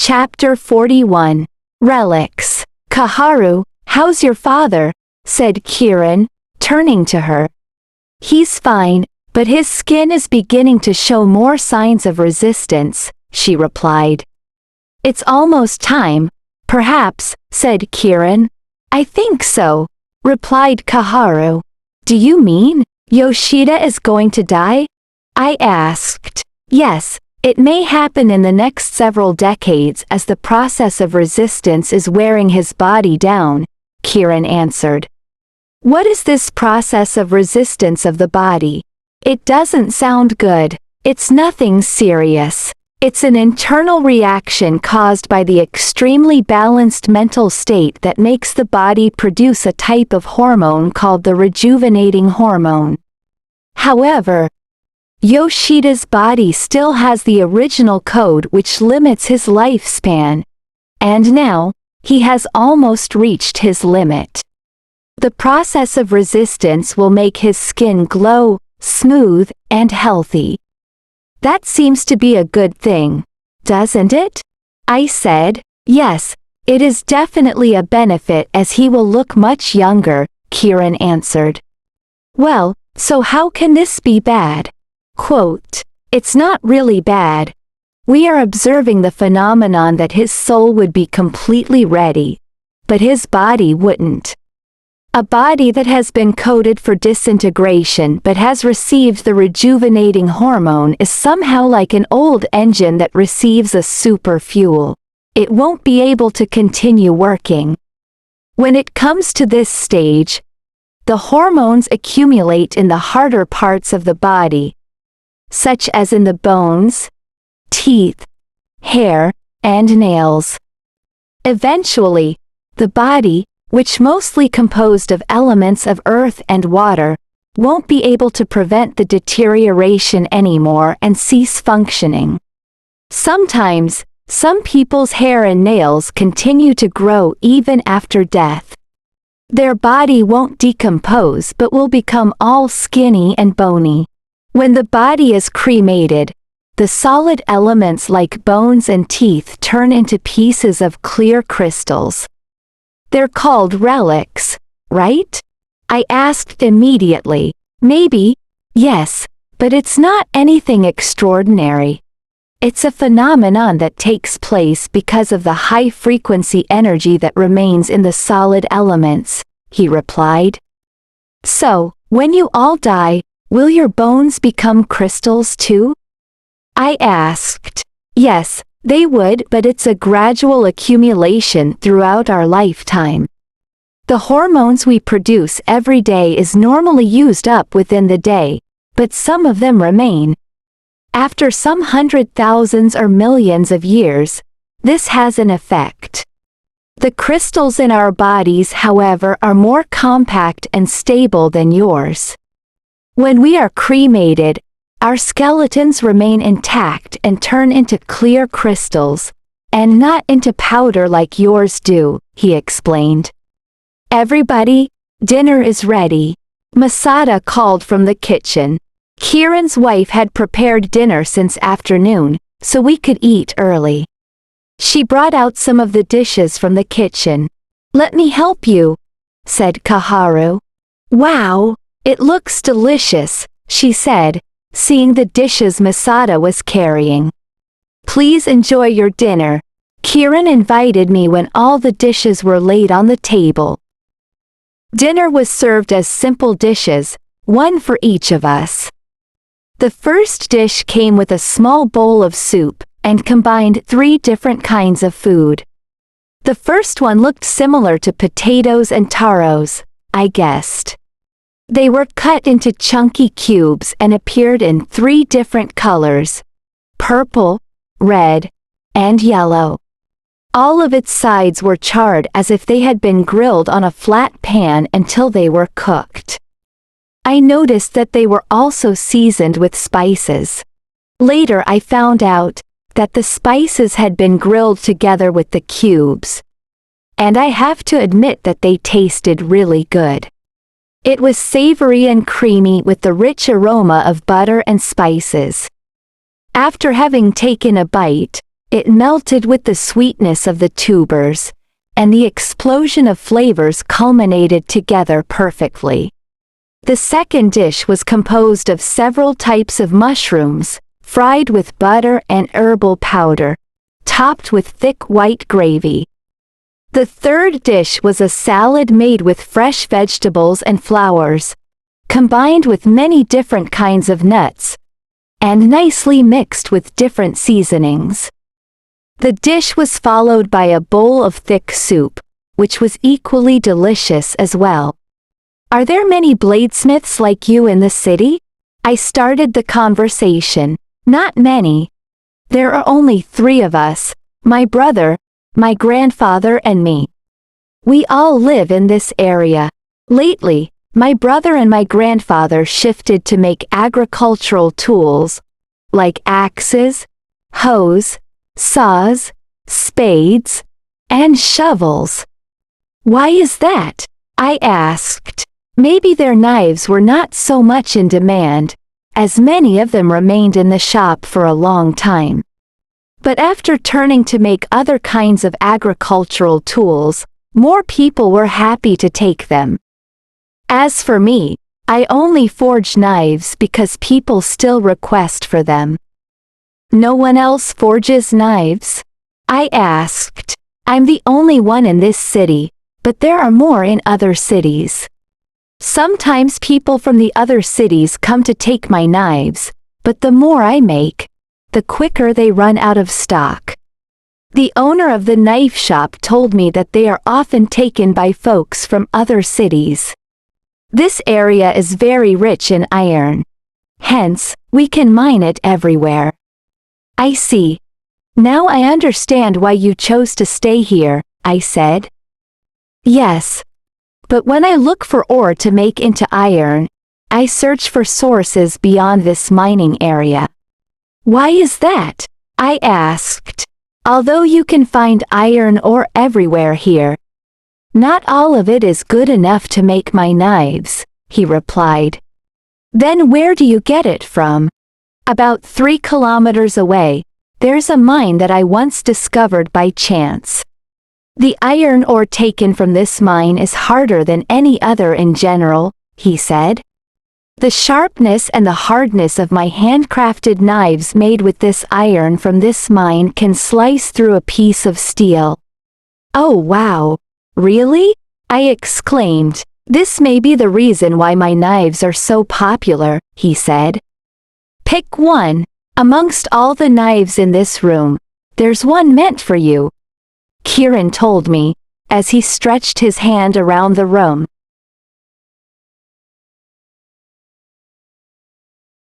Chapter 41. Relics. "Kaharu, how's your father?" said Kiran, turning to her. "He's fine, but his skin is beginning to show more signs of resistance," she replied. "It's almost time, perhaps," said Kiran. "I think so," replied Kaharu. "Do you mean Yoshida is going to die?" I asked. "Yes. It may happen in the next several decades as the process of resistance is wearing his body down," Kiran answered. "What is this process of resistance of the body? It doesn't sound good." "It's nothing serious. It's an internal reaction caused by the extremely balanced mental state that makes the body produce a type of hormone called the rejuvenating hormone. However, Yoshida's body still has the original code which limits his lifespan. And now, he has almost reached his limit. The process of resistance will make his skin glow, smooth, and healthy. That seems to be a good thing, doesn't it?" I said. "Yes, it is definitely a benefit as he will look much younger," Kiran answered. "Well, so how can this be bad?" Quote, "It's not really bad. We are observing the phenomenon that his soul would be completely ready, but his body wouldn't. A body that has been coded for disintegration but has received the rejuvenating hormone is somehow like an old engine that receives a super fuel. It won't be able to continue working. When it comes to this stage, the hormones accumulate in the harder parts of the body, such as in the bones, teeth, hair, and nails. Eventually, the body, which mostly composed of elements of earth and water, won't be able to prevent the deterioration anymore and cease functioning. Sometimes, some people's hair and nails continue to grow even after death. Their body won't decompose but will become all skinny and bony. When the body is cremated, the solid elements like bones and teeth turn into pieces of clear crystals. They're called relics, right?" I asked immediately. "Maybe, yes, but it's not anything extraordinary. It's a phenomenon that takes place because of the high-frequency energy that remains in the solid elements," he replied. "So, when you all die, will your bones become crystals too?" I asked. "Yes, they would, but it's a gradual accumulation throughout our lifetime. The hormones we produce every day is normally used up within the day, but some of them remain. After some 100,000s or millions of years, this has an effect. The crystals in our bodies, however, are more compact and stable than yours. When we are cremated, our skeletons remain intact and turn into clear crystals, and not into powder like yours do," he explained. "Everybody, dinner is ready," Masada called from the kitchen. Kiran's wife had prepared dinner since afternoon, so we could eat early. She brought out some of the dishes from the kitchen. "Let me help you," said Kaharu. "Wow, it looks delicious," she said, seeing the dishes Masada was carrying. "Please enjoy your dinner." Kiran invited me when all the dishes were laid on the table. Dinner was served as simple dishes, one for each of us. The first dish came with a small bowl of soup, and combined 3 different kinds of food. The first one looked similar to potatoes and taros, I guessed. They were cut into chunky cubes and appeared in 3 different colors: purple, red, and yellow. All of its sides were charred as if they had been grilled on a flat pan until they were cooked. I noticed that they were also seasoned with spices. Later I found out that the spices had been grilled together with the cubes. And I have to admit that they tasted really good. It was savory and creamy with the rich aroma of butter and spices. After having taken a bite, It melted with the sweetness of the tubers, and the explosion of flavors culminated together perfectly. The second dish was composed of several types of mushrooms, fried with butter and herbal powder, topped with thick white gravy. The third dish was a salad made with fresh vegetables and flowers, combined with many different kinds of nuts, and nicely mixed with different seasonings. The dish was followed by a bowl of thick soup, which was equally delicious as well. Are there many bladesmiths like you in the city? I started the conversation. Not many. There are only 3 of us, my brother, my grandfather and me. We all live in this area. Lately, my brother and my grandfather shifted to make agricultural tools, like axes, hoes, saws, spades, and shovels. Why is that? I asked. Maybe their knives were not so much in demand, as many of them remained in the shop for a long time. But after turning to make other kinds of agricultural tools, more people were happy to take them. As for me, I only forge knives because people still request for them. No one else forges knives? I asked. I'm the only one in this city, but there are more in other cities. Sometimes people from the other cities come to take my knives, but the more I make, the quicker they run out of stock. The owner of the knife shop told me that they are often taken by folks from other cities. This area is very rich in iron. Hence, we can mine it everywhere. I see. Now I understand why you chose to stay here, I said. Yes. But when I look for ore to make into iron, I search for sources beyond this mining area. Why is that? I asked. Although you can find iron ore everywhere here, not all of it is good enough to make my knives, he replied. Then where do you get it from? About 3 kilometers away, there's a mine that I once discovered by chance. The iron ore taken from this mine is harder than any other in general, he said. The sharpness and the hardness of my handcrafted knives made with this iron from this mine can slice through a piece of steel. Oh wow! Really? I exclaimed. This may be the reason why my knives are so popular, he said. Pick one. Amongst all the knives in this room, there's one meant for you, Kieran told me, as he stretched his hand around the room.